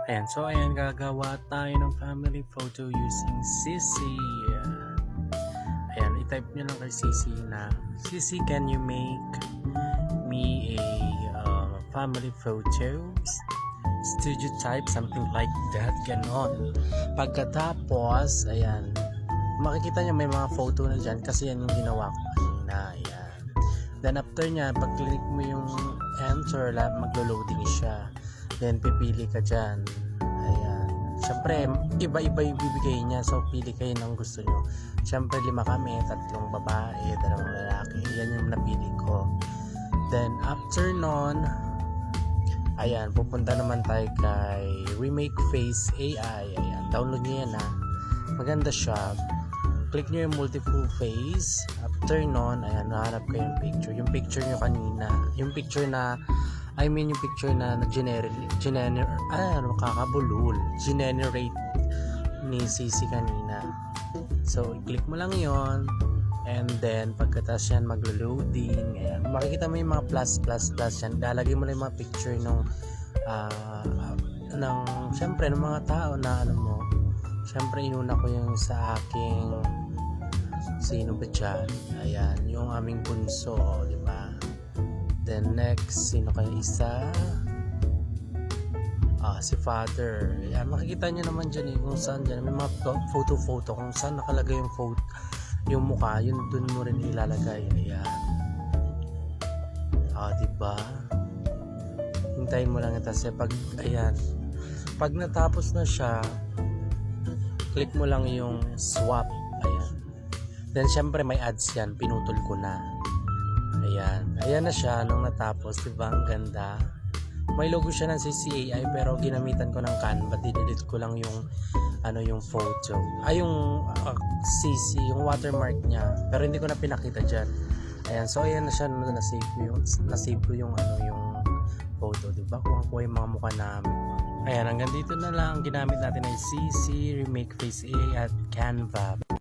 Ayan, gagawa tayo ng family photo using Sisi. Ayan, i-type nyo lang kay Sisi na, Sisi, can you make me a family photo? Studio type, something like that, ganon. Pagkatapos, ayan, makikita nyo may mga photo na dyan kasi yan yung ginawa ko kanina. Ayan. Then after nya, pag-click mo yung enter, maglo-loading siya. Then pipili ka dyan. Ayan. Siyempre, iba-iba yung bibigay niya. So, pili kayo ng gusto nyo. Siyempre, 5 kami. 3 babae, 2 lalaki. Yan yung napili ko. Then, after nun, ayan, pupunta naman tayo kay Remake Face AI. Ayan, download nyo yan ha. Maganda siya. Click nyo yung multiple face. After nun, ayan, nahanap ko yung picture. Yung picture nyo kanina. Yung picture na yung picture na generate ni Sisi kanina. So, i-click mo lang yon, and then pagkatapos yan maglo-loading. Ayan, makikita mo yung mga plus yan. Lalagay mo lang yung mga picture syempre ng mga tao na mo. Syempre inuna ko yung sa aking sino ba dyan? Ayan, yung aming bunso, di ba? Then next, sino kayo isa? Si father. Ayan, makikita nyo naman dyan kung saan dyan. May mga photo kung saan nakalagay yung photo, yung mukha, yun dun mo rin ilalagay. Ayan. Diba? Hintayin mo lang ito kasi pag natapos na siya, click mo lang yung swap. Ayan. Then syempre may ads yan, pinutol ko na. Ayan na siya nung natapos, diba? Ang ganda. May logo siya ng CCAI pero ginamitan ko ng Canva. Dinelete ko lang yung yung photo. Yung CC, yung watermark niya. Pero hindi ko na pinakita diyan. Ayan, so ayan na siya, na-save ko yung photo, diba? Kuha ko yung mga mukha namin. Ayan, hanggang dito na lang. Ginamit natin ay CC, Remake Face AI at Canva.